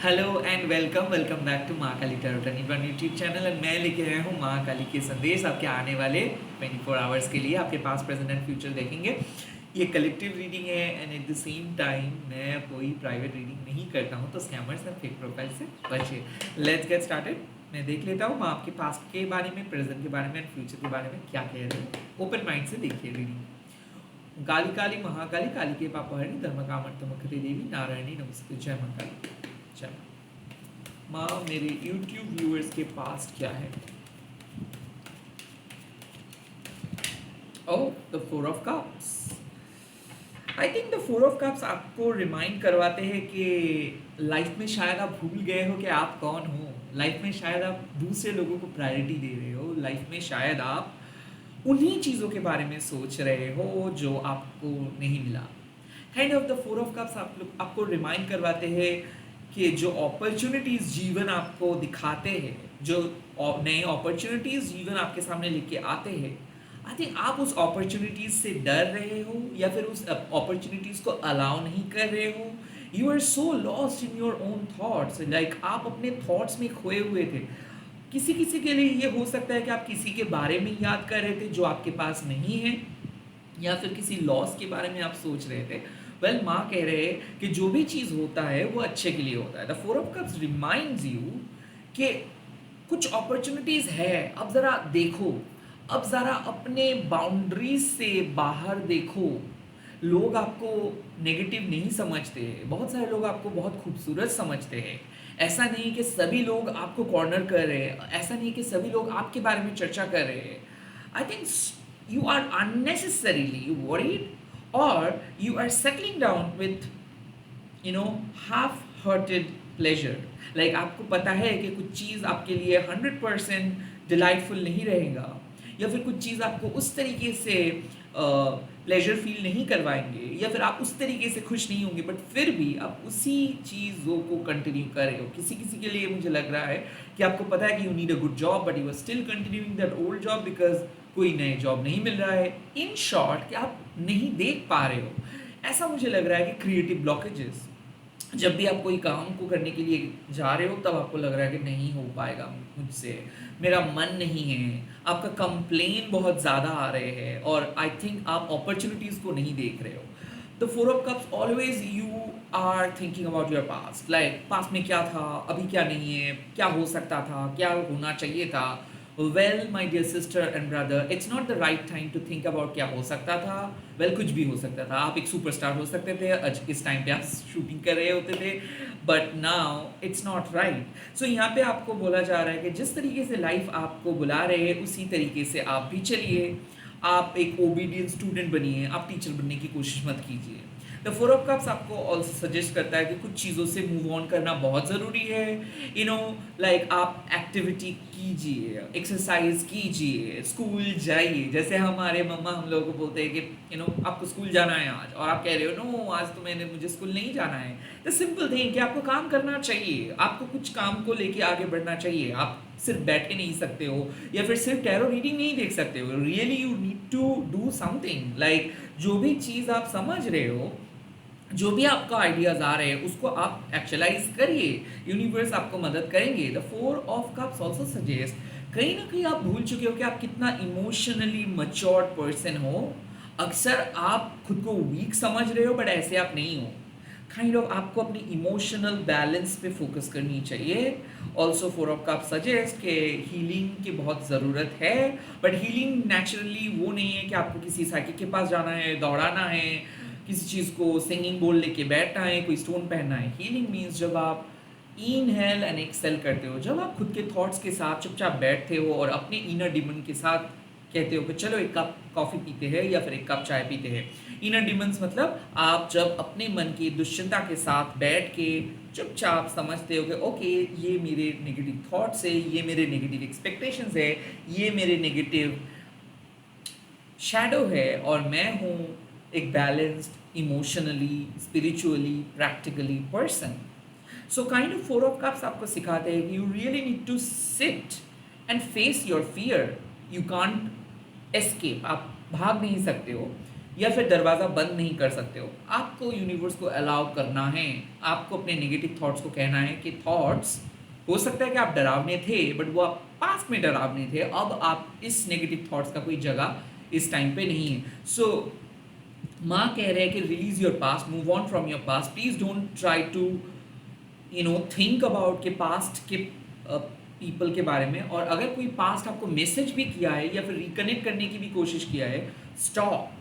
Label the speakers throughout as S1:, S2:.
S1: Hello and welcome back to Mahakali tarot टर्नी one YouTube channel and मैं लेके आया हूँ महाकाली के संदेश आपके आने वाले 24 आवर्स के लिए। आपके पास प्रेजेंट एंड फ्यूचर देखेंगे। ये कलेक्टिव रीडिंग है and at the same time मैं कोई प्राइवेट रीडिंग नहीं करता हूँ, तो स्कैमर्स एंड फेक प्रोफाइल से बचिए। Let's get started. मैं देख लेता हूँ मैं आपके पास्ट के बारे में, प्रेजेंट के बारे में एंड फ्यूचर के बारे में क्या कह रहे हैं। ओपन माइंड से देखिए रीडिंग। काली काली महाकाली, काली के पापहरी, धर्म कामर्थमकरे देवी, नारायणी नमस्ते। जय मां काली। जय माँ। मेरे YouTube व्यूअर्स के पास क्या है? Oh, the four of cups. I think the four of cups आपको रिमाइंड करवाते हैं कि लाइफ में शायद आप भूल गए हो कि आप कौन हो। लाइफ में शायद आप दूसरे लोगों को प्रायोरिटी दे रहे हो। लाइफ में शायद आप उन्हीं चीज़ों के बारे में सोच रहे हो जो आपको नहीं मिला। Kind of the four of cups आपको रिमाइंड करवाते हैं कि जो अपॉर्चुनिटीज़ जीवन आपको दिखाते हैं, जो नए अपॉर्चुनिटीज़ जीवन आपके सामने लेके आते हैं, आई थिंक आप उस अपॉर्चुनिटीज़ से डर रहे हो या फिर उस अपॉर्चुनिटीज़ को अलाउ नहीं कर रहे हो। You are so lost in your own thoughts, like आप अपने थॉट्स में खोए हुए थे। किसी किसी के लिए ये हो सकता है कि आप किसी के बारे में याद कर रहे थे जो आपके पास नहीं है, या फिर किसी लॉस के बारे में आप सोच रहे थे। वेल, माँ कह रहे हैं कि जो भी चीज़ होता है वो अच्छे के लिए होता है। The four of cups reminds you कि कुछ अपॉर्चुनिटीज़ है, अब ज़रा देखो, अब ज़रा अपने बाउंड्रीज से बाहर देखो। लोग आपको नेगेटिव नहीं समझते, बहुत सारे लोग आपको बहुत खूबसूरत समझते हैं। ऐसा नहीं कि सभी लोग आपको कॉर्नर कर रहे हैं, ऐसा नहीं कि सभी लोग आपके बारे में चर्चा कर रहे हैं। I think you are unnecessarily worried, or you are settling down with half-hearted pleasure. Like आपको पता है कि कुछ चीज़ आपके लिए 100% डिलाइटफुल नहीं रहेगा, या फिर कुछ चीज़ आपको उस तरीके से प्लेजर फील नहीं करवाएंगे, या फिर आप उस तरीके से खुश नहीं होंगे, बट फिर भी आप उसी चीज़ों को कंटिन्यू कर रहे हो। किसी किसी के लिए मुझे लग रहा है कि आपको पता है कि you need a good job, but you are still continuing that old job because कोई नए जॉब नहीं मिल रहा है। इन शॉर्ट कि आप नहीं देख पा रहे हो। ऐसा मुझे लग रहा है कि क्रिएटिव ब्लॉकेजेस, जब भी आप कोई काम को करने के लिए जा रहे हो तब आपको लग रहा है कि नहीं हो पाएगा मुझसे, मेरा मन नहीं है, आपका कंप्लेन बहुत ज़्यादा आ रहे हैं, और आई थिंक आप अपॉर्चुनिटीज़ को नहीं देख रहे हो। The four of cups always you are thinking about your past, like past में क्या था, अभी क्या नहीं है, क्या हो सकता था, क्या होना चाहिए था। Well my dear sister and brother, it's not the right time to think about क्या हो सकता था। वेल, कुछ भी हो सकता था। आप एक सुपरस्टार हो सकते थे, इस टाइम पे आप शूटिंग कर रहे होते थे, but now it's not right. So यहाँ पे आपको बोला जा रहा है कि जिस तरीके से लाइफ आपको बुला रहे हैं उसी तरीके से आप भी चलिए। आप एक ओबीडियंट स्टूडेंट बनिए, आप टीचर बनने की कोशिश मत कीजिए। द फोर ऑफ कप्स आपको ऑल्सो सजेस्ट करता है कि कुछ चीज़ों से मूव ऑन करना बहुत ज़रूरी है। लाइक आप एक्टिविटी कीजिए, एक्सरसाइज कीजिए, स्कूल जाइए। जैसे हमारे मम्मा हम लोगों को बोलते हैं कि आपको स्कूल जाना है आज, और आप कह रहे हो नो आज तो मुझे स्कूल नहीं जाना है। द सिंपल थिंग कि आपको काम करना चाहिए, आपको कुछ काम को लेके आगे बढ़ना चाहिए। आप सिर्फ बैठे नहीं सकते हो, या फिर सिर्फ टैरो रीडिंग नहीं देख सकते हो। Really you need to do something. Like जो भी चीज़ आप समझ रहे हो, जो भी आपका आइडियाज आ रहे हैं, उसको आप एक्चुअलाइज करिए। यूनिवर्स आपको मदद करेंगे। The four of cups also suggest, कहीं ना कहीं आप भूल चुके हो कि आप कितना इमोशनली मच्योर्ड पर्सन हो। अक्सर आप खुद को वीक समझ रहे हो, बट ऐसे आप नहीं हो। काइंड ऑफ आपको अपनी इमोशनल बैलेंस पे फोकस करनी चाहिए। Also four of cups suggest कि हीलिंग की बहुत ज़रूरत है, बट हीलिंग नेचुरली वो नहीं है कि आपको किसी साइकिक के पास जाना है, दौड़ाना है, किसी चीज़ को सिंगिंग बोल लेके बैठना है, कोई स्टोन पहनना है। हीलिंग मीन्स जब आप इनहेल एंड एक्सेल करते हो, जब आप खुद के थॉट्स के साथ चुपचाप बैठते हो और अपने इनर डिमन के साथ कहते हो कि चलो एक कप कॉफ़ी पीते हैं या फिर एक कप चाय पीते हैं। इनर डिमंस मतलब आप जब अपने मन की दुश्चिंता के साथ बैठ के चुपचाप समझते हो कि ओके, ये मेरे नेगेटिव थॉट्स है, ये मेरे नेगेटिव एक्सपेक्टेशंस है, ये मेरे नेगेटिव शैडो है, और मैं हूँ एक balanced emotionally, spiritually, practically person. So kind of four of cups आपको सिखाते हैं कि you really need to sit and face your fear. You can't escape, आप भाग नहीं सकते हो। या फिर दरवाज़ा बंद नहीं कर सकते हो। आपको यूनिवर्स को अलाउ करना है, आपको अपने नेगेटिव थॉट्स को कहना है कि थॉट्स, हो सकता है कि आप डरावने थे बट वो आप पास्ट में डरावने थे, अब आप इस नेगेटिव थॉट्स का कोई जगह इस टाइम पे नहीं है। सो माँ कह रहे हैं कि release your past, move on from your past, please don't try to think about के पास्ट के पीपल के बारे में। और अगर कोई पास्ट आपको मैसेज भी किया है या फिर रिकनेक्ट करने की भी कोशिश किया है, स्टॉप।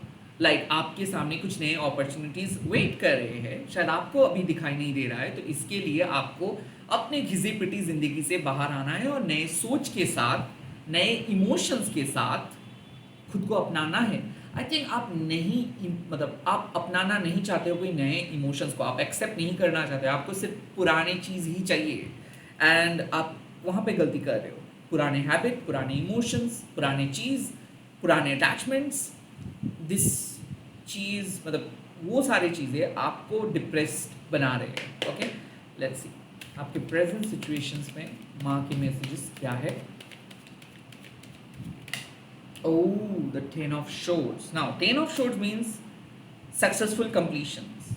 S1: आपके सामने कुछ नए अपॉर्चुनिटीज वेट कर रहे हैं, शायद आपको अभी दिखाई नहीं दे रहा है, तो इसके लिए आपको अपने घिसी पिटी ज़िंदगी से बाहर आना है और नए सोच के साथ, नए इमोशंस के साथ खुद को अपनाना है। आई थिंक आप नहीं, मतलब आप अपनाना नहीं चाहते हो कोई नए इमोशंस को, आप एक्सेप्ट नहीं करना चाहते, आपको सिर्फ पुरानी चीज़ ही चाहिए, एंड आप वहाँ पे गलती कर रहे हो। पुराने हैबिट, पुराने इमोशंस, पुराने चीज़, पुराने अटैचमेंट्स, दिस चीज़, मतलब वो सारी चीज़ें आपको डिप्रेस्ड बना रहे हैं। ओके, लेट्स सी आपके प्रेजेंट सिचुएशंस में माँ के मैसेजेस क्या है। Oh, the Ten of Swords. Now, Ten of Swords means successful completions.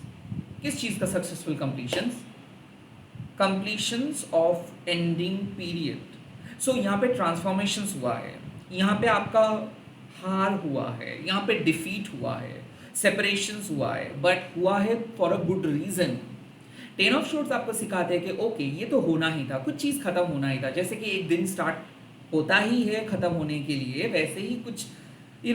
S1: किस चीज़ का successful completions? Completions of ending period. So यहाँ पे transformations हुआ है, यहाँ पे आपका हार हुआ है, यहाँ पे defeat हुआ है, separations हुआ है, but हुआ है for a good reason. Ten of shorts आपको सिखाते हैं कि ओके ये तो होना ही था, कुछ चीज़ खत्म होना ही था। जैसे कि एक दिन स्टार्ट होता ही है ख़त्म होने के लिए, वैसे ही कुछ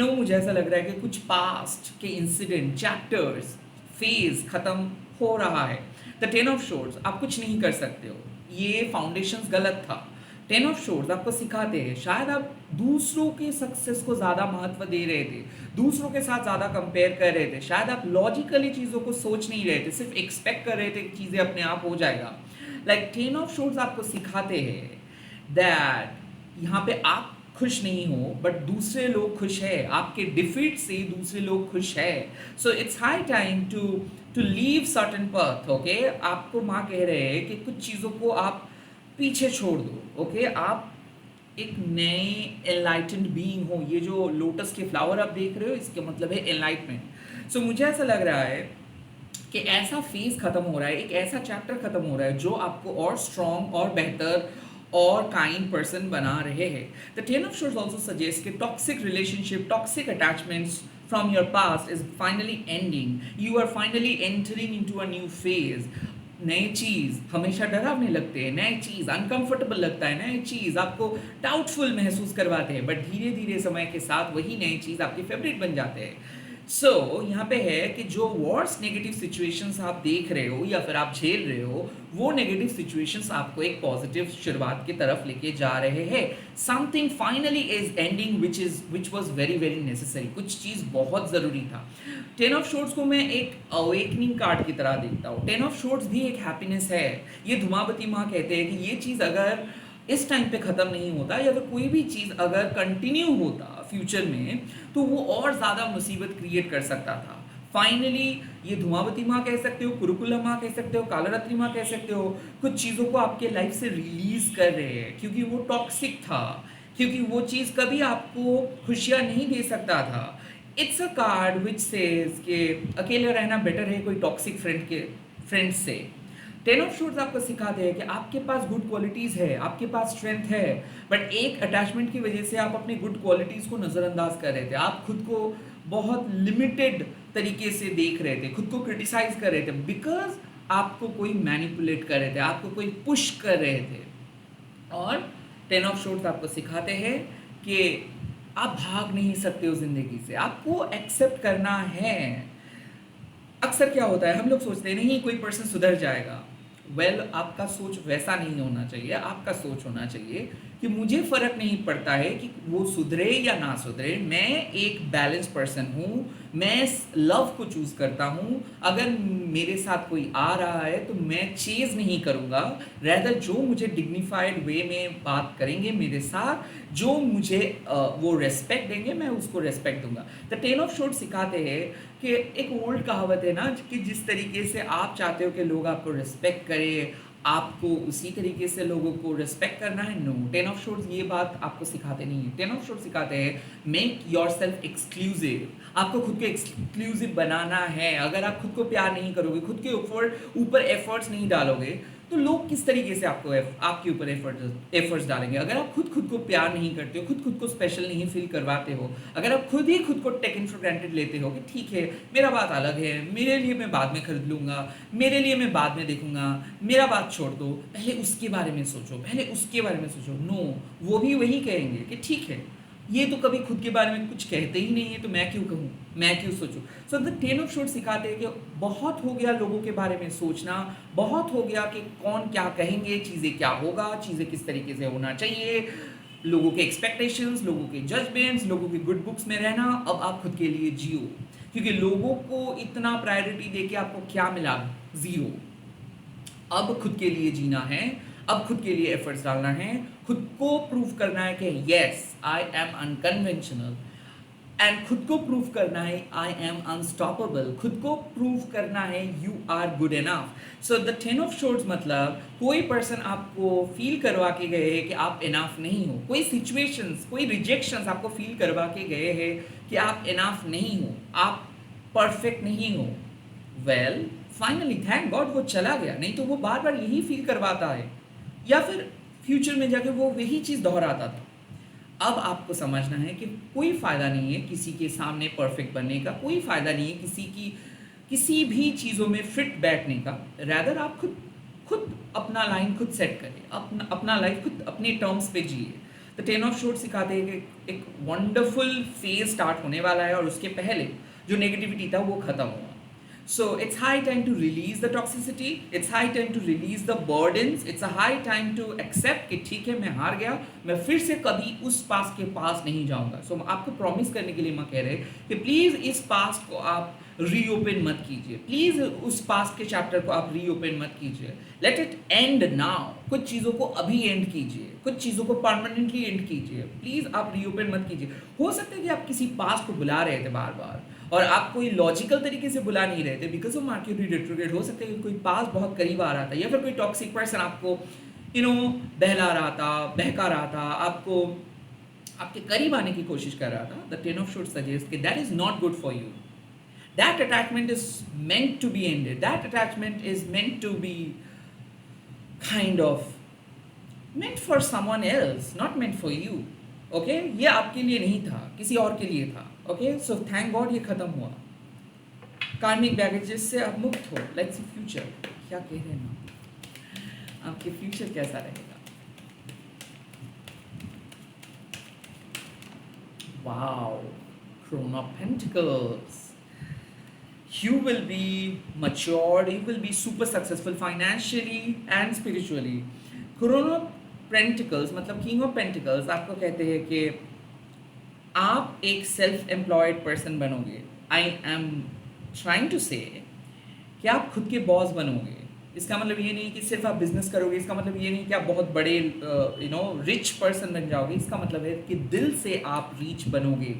S1: मुझे ऐसा लग रहा है कि कुछ पास्ट के इंसिडेंट, चैप्टर्स, फेज ख़त्म हो रहा है। द टेन ऑफ शॉर्ट्स, आप कुछ नहीं कर सकते हो, ये फाउंडेशंस गलत था। टेन ऑफ शॉर्ट्स आपको सिखाते हैं, शायद आप दूसरों के सक्सेस को ज़्यादा महत्व दे रहे थे, दूसरों के साथ ज़्यादा कंपेयर कर रहे थे, शायद आप लॉजिकली चीज़ों को सोच नहीं रहे थे, सिर्फ एक्सपेक्ट कर रहे थे कि चीज़ें अपने आप हो जाएगा। टेन ऑफ शॉर्ट्स आपको सिखाते हैं दैट यहाँ पे आप खुश नहीं हो बट दूसरे लोग खुश है, आपके डिफीट से दूसरे लोग खुश है। So it's high time to leave certain path. Okay, आपको माँ कह रहे हैं कि कुछ चीज़ों को आप पीछे छोड़ दो। ओके, आप एक नए एनलाइटेंड बीइंग हो। ये जो लोटस के फ्लावर आप देख रहे हो, इसका मतलब है एनलाइटमेंट। सो मुझे ऐसा लग रहा है कि ऐसा फेज खत्म हो रहा है, एक ऐसा चैप्टर खत्म हो रहा है जो आपको और स्ट्रॉन्ग और बेहतर और काइंड पर्सन बना रहे हैं। The ten of swords also suggest कि toxic relationship, toxic attachments from your past is finally ending. You are finally entering into a new phase. नई चीज़ हमेशा डरावने लगते हैं, नई चीज़ अनकंफर्टेबल लगता है, नई चीज़ आपको डाउटफुल महसूस करवाते हैं, बट धीरे धीरे समय के साथ वही नई चीज़ आपके फेवरेट बन जाते हैं। सो यहाँ पे है कि जो वर्स्ट नेगेटिव सिचुएशंस आप देख रहे हो या फिर आप झेल रहे हो, वो नेगेटिव सिचुएशंस आपको एक पॉजिटिव शुरुआत की तरफ लेके जा रहे हैं। Something finally is ending which was very very necessary. कुछ चीज़ बहुत ज़रूरी था। टेन ऑफ शॉर्ट्स को मैं एक अवेकनिंग कार्ड की तरह देखता हूँ। टेन ऑफ शॉर्ट्स भी एक हैप्पीनेस है। ये धुमावती माँ कहते हैं कि ये चीज़ अगर इस टाइम पे ख़त्म नहीं होता या फिर कोई भी चीज़ अगर कंटिन्यू होता फ्यूचर में, तो वो और ज़्यादा मुसीबत क्रिएट कर सकता था। फाइनली ये धुमावती माँ कह सकते हो, कुरुकुलम माँ कह सकते हो, कालरात्रि माँ कह सकते हो, कुछ चीज़ों को आपके लाइफ से रिलीज कर रहे हैं क्योंकि वो टॉक्सिक था, क्योंकि वो चीज़ कभी आपको खुशियाँ नहीं दे सकता था। It's a card which says कि अकेले रहना बेटर है कोई टॉक्सिक फ्रेंड से। टेन ऑफ शॉर्ट्स आपको सिखाते हैं कि आपके पास गुड क्वालिटीज़ है, आपके पास स्ट्रेंथ है, बट एक अटैचमेंट की वजह से आप अपनी गुड क्वालिटीज़ को नज़रअंदाज कर रहे थे। आप खुद को बहुत लिमिटेड तरीके से देख रहे थे, खुद को क्रिटिसाइज कर रहे थे, बिकॉज आपको कोई मैनिपुलेट कर रहे थे, आपको कोई पुश कर रहे थे। और टेन ऑफ शॉर्ट्स आपको सिखाते हैं कि आप भाग नहीं सकते हो ज़िंदगी से, आपको एक्सेप्ट करना है। अक्सर क्या होता है, हम लोग सोचते हैं नहीं कोई पर्सन सुधर जाएगा। आपका सोच वैसा नहीं होना चाहिए। आपका सोच होना चाहिए कि मुझे फ़र्क नहीं पड़ता है कि वो सुधरे या ना सुधरे, मैं एक बैलेंस पर्सन हूँ, मैं लव को चूज़ करता हूँ। अगर मेरे साथ कोई आ रहा है तो मैं चेज़ नहीं करूँगा, रैदर जो मुझे डिग्निफाइड वे में बात करेंगे मेरे साथ, जो मुझे वो रेस्पेक्ट देंगे, मैं उसको रेस्पेक्ट दूंगा। द टेन ऑफ शॉर्ट्स सिखाते हैं कि एक ओल्ड कहावत है ना कि जिस तरीके से आप चाहते हो कि लोग आपको रिस्पेक्ट करें, आपको उसी तरीके से लोगों को रिस्पेक्ट करना है? नो। टेन ऑफ शोर्ड्स ये बात आपको सिखाते नहीं है। टेन ऑफ शोर्ड्स सिखाते हैं मेक योर सेल्फ एक्सक्लूसिव। आपको खुद को एक्सक्लूसिव बनाना है। अगर आप खुद को प्यार नहीं करोगे, खुद के ऊपर एफर्ट्स नहीं डालोगे, तो लोग किस तरीके से आपके ऊपर एफर्ट्स डालेंगे? अगर आप खुद को प्यार नहीं करते हो, खुद को स्पेशल नहीं फील करवाते हो, अगर आप खुद ही खुद को टेकन फॉर ग्रांटेड लेते हो कि ठीक है मेरा बात अलग है, मेरे लिए मैं बाद में खरीद लूँगा, मेरे लिए मैं बाद में देखूँगा, मेरा बात छोड़ दो, पहले उसके बारे में सोचो, पहले उसके बारे में सोचो। नो, वो भी वही कहेंगे कि ठीक है ये तो कभी खुद के बारे में कुछ कहते ही नहीं है, तो मैं क्यों कहूँ, मैं क्यों सोचूं? सो द टेन ऑफ शोर्ड्स सिखाते हैं कि बहुत हो गया लोगों के बारे में सोचना, बहुत हो गया कि कौन क्या कहेंगे, चीज़ें क्या होगा, चीज़ें किस तरीके से होना चाहिए, लोगों के एक्सपेक्टेशंस, लोगों के जजमेंट्स, लोगों की गुड बुक्स में रहना। अब आप खुद के लिए जियो, क्योंकि लोगों को इतना प्रायोरिटी दे के आपको क्या मिला? ज़ीरो। अब खुद के लिए जीना है, अब खुद के लिए एफर्ट्स डालना है, खुद को प्रूव करना है कि yes I am unconventional, and खुद को प्रूव करना है आई एम अनस्टॉपेबल, खुद को प्रूव करना है you are good enough. So the ten of swords मतलब कोई पर्सन आपको फील करवा के गए हैं कि आप इनफ नहीं हो, कोई सिचुएशंस, कोई रिजेक्शंस आपको फील करवा के गए हैं कि आप इनफ नहीं हो, आप परफेक्ट नहीं हो। वेल फाइनली थैंक गॉड वो चला गया, नहीं तो वो बार बार यही फील करवाता है, या फिर फ्यूचर में जाके वो वही चीज़ दोहराता था। अब आपको समझना है कि कोई फ़ायदा नहीं है किसी के सामने परफेक्ट बनने का, कोई फ़ायदा नहीं है किसी भी चीज़ों में फिट बैठने का। रैदर आप खुद अपना लाइन खुद सेट करें, अपना लाइफ खुद अपने टर्म्स पे जिए। तो टेन ऑफ शोर्ड्स सिखाते हैं कि एक वंडरफुल फेज स्टार्ट होने वाला है, और उसके पहले जो नेगेटिविटी था वो ख़त्म हुआ। So it's high time to release the toxicity, it's high time to release the burdens, it's a high time to accept कि ठीक है मैं हार गया, मैं फिर से कभी उस पास्ट के पास नहीं जाऊंगा। So आपको प्रॉमिस करने के लिए मैं कह रहे कि प्लीज़ इस पास्ट को आप रीओपन मत कीजिए, प्लीज़ उस पास्ट के चैप्टर को आप रीओपन मत कीजिए। Let it and now. कुछ चीज़ों को अभी एंड कीजिए, कुछ चीज़ों को परमानेंटली एंड कीजिए, प्लीज़ आप रीओपन मत कीजिए। हो सकता है कि आप किसी पास्ट को बुला रहे थे बार बार, और आप कोई लॉजिकल तरीके से बुला नहीं रहे थे बिकॉज ऑफ मार्केट रिट्रोग्रेड। हो सकता है कि कोई पास बहुत करीब आ रहा था, या फिर कोई टॉक्सिक पर्सन आपको बहला रहा था, बहका रहा था, आपको आपके करीब आने की कोशिश कर रहा था। The ten of swords suggest कि that is not good for you, that attachment is meant to be ended, that attachment is meant to be kind of meant for someone else, not meant for you. Okay? ये आपके लिए नहीं था, किसी और के लिए था। Okay? So thank God ये खत्म हुआ। कार्मिक बैगेजेस से आप मुक्त हो। Let's see future। क्या कह रहे हैं आप? आपके फ्यूचर कैसा रहेगा? Wow, Crown of Pentacles. You will be matured, you will be super successful financially and spiritually. Crown of pentacles मतलब किंग ऑफ पेंटिकल्स आपको कहते हैं कि आप एक सेल्फ एम्प्लॉयड पर्सन बनोगे। आई एम ट्राइंग टू से कि आप खुद के बॉस बनोगे। इसका मतलब ये नहीं कि सिर्फ आप बिजनेस करोगे, इसका मतलब ये नहीं कि आप बहुत बड़े रिच पर्सन बन जाओगे। इसका मतलब है कि दिल से आप रिच बनोगे।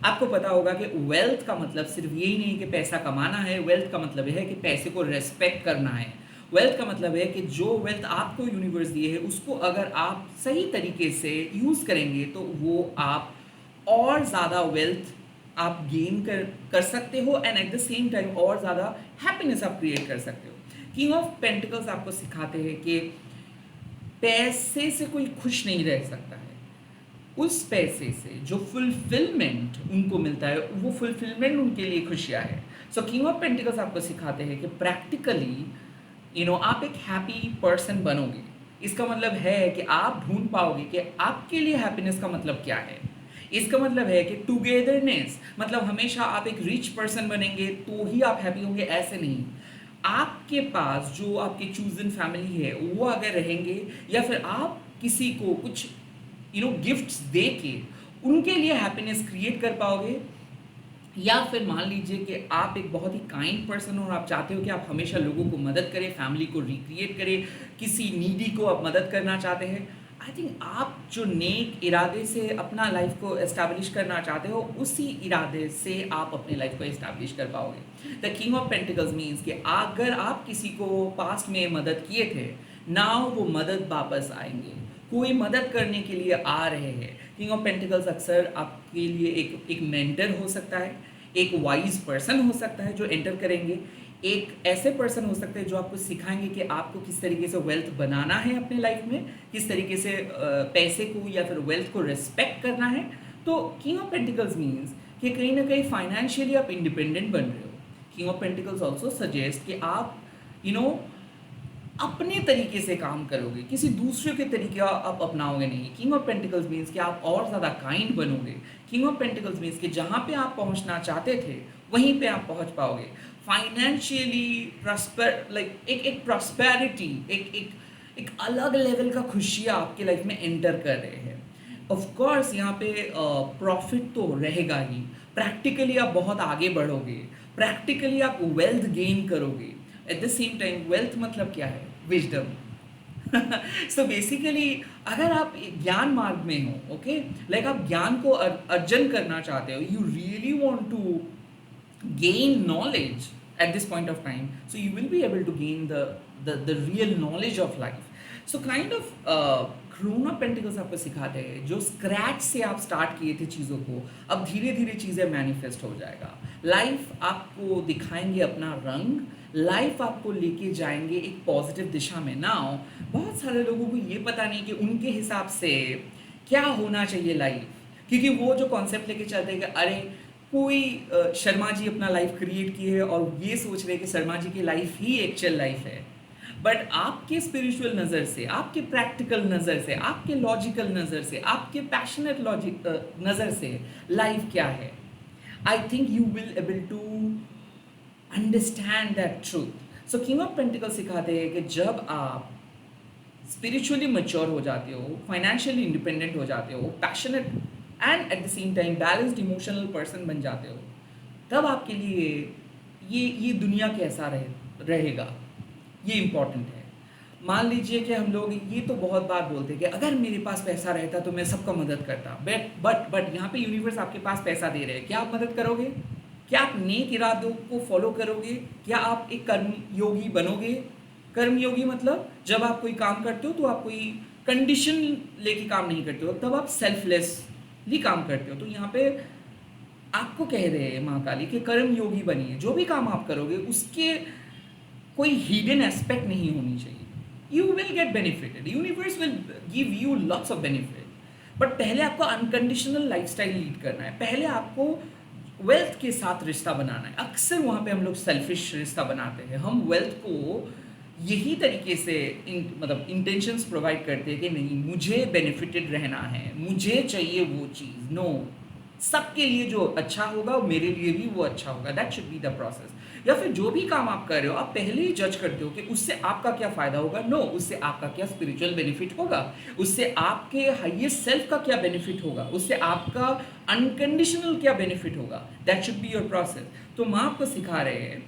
S1: आपको पता होगा कि वेल्थ का मतलब सिर्फ यही नहीं कि पैसा कमाना है, वेल्थ का मतलब है कि पैसे को रेस्पेक्ट करना है। वेल्थ का मतलब है कि जो वेल्थ आपको यूनिवर्स दिए है उसको अगर आप सही तरीके से यूज़ करेंगे तो वो आप और ज़्यादा वेल्थ आप गेन कर सकते हो, and at the same time और ज़्यादा हैप्पीनेस आप क्रिएट कर सकते हो। किंग ऑफ पेंटिकल्स आपको सिखाते हैं कि पैसे से कोई खुश नहीं रह सकता है। उस पैसे से जो फुलफिलमेंट उनको मिलता है वो फुलफिलमेंट उनके लिए खुशियाँ है। सो किंग ऑफ पेंटिकल्स आपको सिखाते हैं कि प्रैक्टिकली आप एक हैप्पी पर्सन बनोगे। इसका मतलब है कि आप ढूंढ पाओगे कि आपके लिए हैप्पीनेस का मतलब क्या है। इसका मतलब है कि टुगेदरनेस, मतलब हमेशा आप एक रिच पर्सन बनेंगे तो ही आप हैप्पी होंगे, ऐसे नहीं। आपके पास जो आपके चूजन फैमिली है वो अगर रहेंगे, या फिर आप किसी को कुछ गिफ्ट्स दे के उनके लिए हैप्पीनेस क्रिएट कर पाओगे, या फिर मान लीजिए कि आप एक बहुत ही काइंड पर्सन हो और आप चाहते हो कि आप हमेशा लोगों को मदद करें, फैमिली को रिक्रिएट करें, किसी नीडी को आप मदद करना चाहते हैं। आई थिंक आप जो नेक इरादे से अपना लाइफ को एस्टैब्लिश करना चाहते हो उसी इरादे से आप अपने लाइफ को एस्टैब्लिश कर पाओगे। The king of pentacles means कि अगर आप किसी को पास्ट में मदद किए थे, नाउ वो मदद वापस आएंगे, कोई मदद करने के लिए आ रहे हैं। किंग ऑफ पेंटिकल्स अक्सर आपके लिए एक मेंटर हो सकता है, एक वाइज पर्सन हो सकता है जो एंटर करेंगे, एक ऐसे पर्सन हो सकते हैं जो आपको सिखाएंगे कि आपको किस तरीके से वेल्थ बनाना है अपने लाइफ में, किस तरीके से पैसे को या फिर वेल्थ को रिस्पेक्ट करना है। तो किंग ऑफ पेंटिकल्स मीन्स कि कहीं ना कहीं फाइनेंशियली आप इंडिपेंडेंट बन रहे हो। King of pentacles also suggest कि आप यू नो अपने तरीके से काम करोगे, किसी दूसरे के तरीके आप अपनाओगे नहीं। किंग ऑफ पेंटिकल्स मीन्स कि आप और ज़्यादा काइंड बनोगे। किंग ऑफ पेंटिकल्स मीन्स कि जहाँ पे आप पहुँचना चाहते थे वहीं पे आप पहुँच पाओगे। फाइनेंशियली प्रॉस्पर, लाइक एक प्रॉस्पेरिटी, एक अलग लेवल का खुशियाँ आपके लाइफ में एंटर कर रहे हैं। ऑफ कोर्स यहाँ पे प्रॉफिट तो रहेगा ही, प्रैक्टिकली आप बहुत आगे बढ़ोगे, प्रैक्टिकली आप वेल्थ गेन करोगे। At the same time wealth मतलब क्या है? विजडम। सो बेसिकली अगर आप ज्ञान मार्ग में हो, ओके, लाइक आप ज्ञान को अर्जन करना चाहते हो, you really want to gain knowledge at this point of time, so you will be able to gain the real knowledge of life. So kind of क्रोन ऑफ पेंटिकल्स आपको सिखाते हैं जो स्क्रैच से आप स्टार्ट किए थे चीज़ों को, अब धीरे धीरे चीज़ें मैनिफेस्ट हो जाएगा। लाइफ आपको दिखाएंगे अपना रंग, लाइफ आपको लेके जाएंगे एक पॉजिटिव दिशा में। नाउ बहुत सारे लोगों को ये पता नहीं कि उनके हिसाब से क्या होना चाहिए लाइफ, क्योंकि वो जो कॉन्सेप्ट लेके चलते हैं कि अरे कोई शर्मा जी अपना लाइफ क्रिएट किए है और ये सोच रहे हैं कि शर्मा जी की लाइफ ही एक्चुअल लाइफ है। बट आपके स्पिरिचुअल नज़र से, आपके प्रैक्टिकल नज़र से, आपके लॉजिकल नज़र से, आपके पैशनेट लॉजिक नज़र से लाइफ क्या है, I think you will able to understand that truth. So king of pentacle सिखाते हैं कि जब आप स्पिरिचुअली मैच्योर हो जाते हो, फाइनेंशियली इंडिपेंडेंट हो जाते हो, passionate and at the same time balanced emotional person बन जाते हो, तब आपके लिए ये दुनिया कैसा रहेगा, ये इम्पॉर्टेंट है। मान लीजिए कि हम लोग ये तो बहुत बार बोलते हैं कि अगर मेरे पास पैसा रहता तो मैं सबका मदद करता, बट यहाँ पे यूनिवर्स आपके पास पैसा दे रहे हैं, क्या आप मदद करोगे? क्या आप नेक इरादों को फॉलो करोगे? क्या आप एक कर्म योगी बनोगे? कर्म योगी मतलब जब आप कोई काम करते हो तो आप कोई कंडीशन लेके काम नहीं करते हो, तब आप सेल्फलेसली काम करते हो। तो यहाँ पे आपको कह रहे हैं महाकाली कि कर्म योगी बनिए, जो भी काम आप करोगे उसके कोई हिडन एस्पेक्ट नहीं होनी चाहिए। You will get benefited, universe will give you lots of benefit, but पहले आपको अनकंडीशनल लाइफस्टाइल लीड करना है, पहले आपको वेल्थ के साथ रिश्ता बनाना है। अक्सर वहाँ पे हम लोग सेल्फिश रिश्ता बनाते हैं, हम वेल्थ को यही तरीके से मतलब इंटेंशंस प्रोवाइड करते हैं कि नहीं मुझे बेनिफिटेड रहना है, मुझे चाहिए वो चीज़। नो, सबके लिए जो अच्छा होगा मेरे लिए भी वो अच्छा होगा, that should be the process. या फिर जो भी काम आप कर रहे हो आप पहले ही जज करते हो कि उससे आपका क्या फ़ायदा होगा। नो, उससे आपका क्या स्पिरिचुअल बेनिफिट होगा, उससे आपके हाईएस्ट सेल्फ का क्या बेनिफिट होगा, उससे आपका अनकंडीशनल क्या बेनिफिट होगा, that should be your process. तो माँ आपको सिखा रहे हैं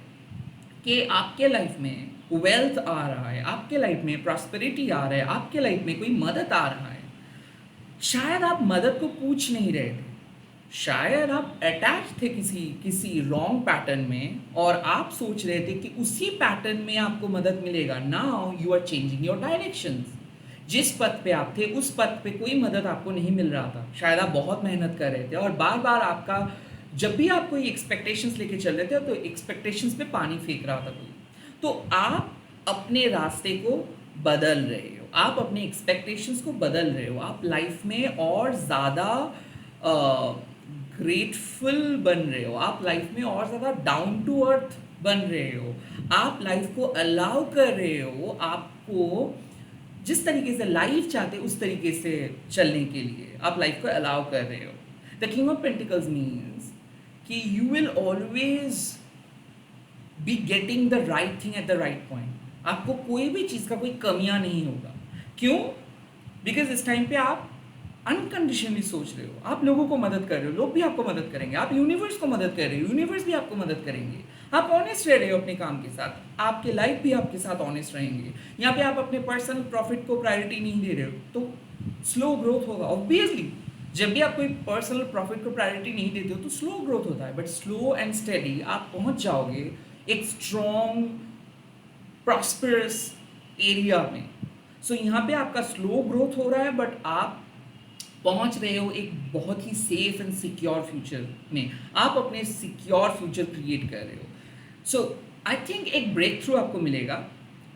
S1: कि आपके लाइफ में वेल्थ आ रहा है, आपके लाइफ में प्रॉस्पेरिटी आ रहा है, आपके लाइफ में कोई मदद आ रहा है। शायद आप मदद को पूछ नहीं रहे थे, शायद आप अटैच थे किसी रॉन्ग पैटर्न में और आप सोच रहे थे कि उसी पैटर्न में आपको मदद मिलेगा। Now you are changing your directions. जिस पथ पे आप थे उस पथ पे कोई मदद आपको नहीं मिल रहा था, शायद आप बहुत मेहनत कर रहे थे और बार बार आपका जब भी आप कोई एक्सपेक्टेशंस लेके चल रहे थे तो एक्सपेक्टेशंस पे पानी फेंक रहा था कोई। तो आप अपने रास्ते को बदल रहे हो, आप अपने एक्सपेक्टेशंस को बदल रहे हो, आप लाइफ में और ज़्यादा ग्रेटफुल बन रहे हो, आप लाइफ में और ज़्यादा डाउन टू अर्थ बन रहे हो, आप लाइफ को अलाउ कर रहे हो, आपको जिस तरीके से लाइफ चाहते उस तरीके से चलने के लिए आप लाइफ को अलाउ कर रहे हो। The king of pentacles means कि you will always be getting the right thing at the right point. आपको कोई भी चीज़ का कोई कमियां नहीं होगा। क्यों? बिकॉज इस टाइम पे आप अनकंडीशनली सोच रहे हो, आप लोगों को मदद कर रहे हो, लोग भी आपको मदद करेंगे, आप यूनिवर्स को मदद कर रहे हो, यूनिवर्स भी आपको मदद करेंगे, आप ऑनेस्ट रह रहे हो अपने काम के साथ, आपके लाइफ भी आपके साथ ऑनेस्ट रहेंगे। यहाँ पे आप अपने पर्सनल प्रॉफिट को प्रायोरिटी नहीं दे रहे हो तो स्लो ग्रोथ होगा। ऑब्वियसली जब भी आप कोई पर्सनल प्रॉफिट को प्रायोरिटी नहीं देते हो तो स्लो ग्रोथ होता है, बट स्लो एंड स्टेडी आप पहुँच जाओगे एक स्ट्रॉन्ग प्रॉस्परस एरिया में। सो यहाँ पे आपका स्लो ग्रोथ हो रहा है, बट आप पहुँच रहे हो एक बहुत ही सेफ एंड सिक्योर फ्यूचर में। आप अपने सिक्योर फ्यूचर क्रिएट कर रहे हो। सो आई थिंक एक ब्रेक थ्रू आपको मिलेगा।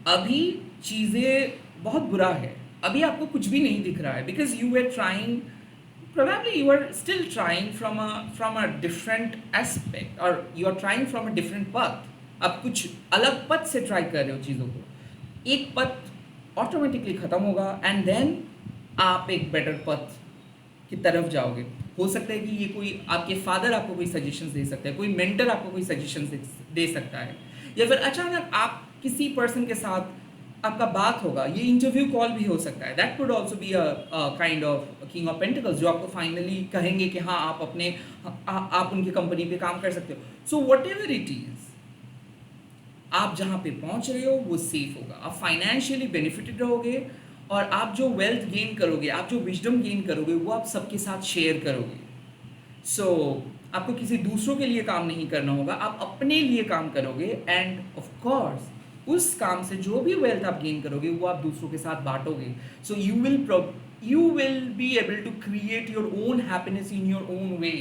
S1: अभी चीज़ें बहुत बुरा है, अभी आपको कुछ भी नहीं दिख रहा है, because you are trying, probably you are still trying from a different aspect, or you are trying from a different path। आप कुछ अलग पथ से ट्राई कर रहे हो चीज़ों को। एक पथ ऑटोमेटिकली ख़त्म होगा एंड देन आप एक बेटर पथ की तरफ जाओगे। हो सकता है कि ये कोई आपके फादर आपको कोई सजेशंस दे सकता है, कोई मेंटर आपको कोई सजेशंस दे सकता है, या फिर अचानक आप किसी पर्सन के साथ आपका बात होगा। ये इंटरव्यू कॉल भी हो सकता है, that could also be a kind of king of pentacles, जो आपको फाइनली कहेंगे कि हाँ आप अपने आप उनकी कंपनी पे काम कर सकते हो। So what ever it is, आप जहाँ पे पहुँच रहे हो वो सेफ होगा, आप फाइनेंशियली बेनिफिटेड रहोगे, और आप जो वेल्थ गेन करोगे, आप जो विजडम गेन करोगे, वो आप सबके साथ शेयर करोगे। सो आपको किसी दूसरों के लिए काम नहीं करना होगा, आप अपने लिए काम करोगे, एंड ऑफ कोर्स उस काम से जो भी वेल्थ आप गेन करोगे वो आप दूसरों के साथ बांटोगे। So you will be able to create your own happiness in your own way.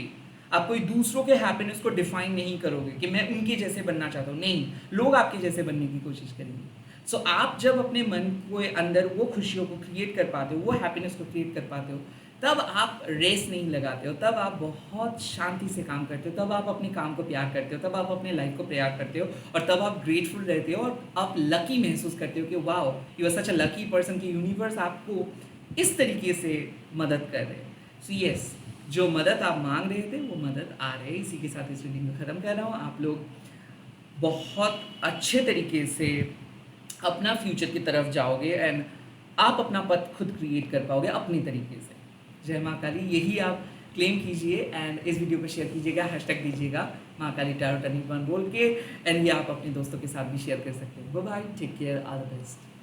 S1: आप कोई दूसरों के हैप्पीनेस को डिफाइन नहीं करोगे कि मैं उनके जैसे बनना चाहता हूँ, नहीं, लोग आपके जैसे बनने की कोशिश करेंगे। सो आप जब अपने मन के अंदर वो खुशियों को क्रिएट कर पाते हो, वो हैप्पीनेस को क्रिएट कर पाते हो, तब आप रेस नहीं लगाते हो, तब आप बहुत शांति से काम करते हो, तब आप अपने काम को प्यार करते हो, तब आप अपने लाइफ को प्यार करते हो, और तब आप ग्रेटफुल रहते हो, और आप लकी महसूस करते हो कि wow you are such a lucky person, कि यूनिवर्स आपको इस तरीके से मदद कर रहे हैं। सो यस, जो मदद आप मांग रहे थे वो मदद आ रहे हैं। इसी के साथ इस वीडियो को ख़त्म कर रहा हूँ। आप लोग बहुत अच्छे तरीके से अपना फ्यूचर की तरफ जाओगे, एंड आप अपना पथ खुद क्रिएट कर पाओगे अपने तरीके से। जय माँ काली, यही आप क्लेम कीजिए, एंड इस वीडियो को शेयर कीजिएगा, हैशटैग दीजिएगा माँ काली टैरो टर्निंग पॉइंट बोल के, एंड ये आप अपने दोस्तों के साथ भी शेयर कर सकते हैं। Bye bye, take care, all the best.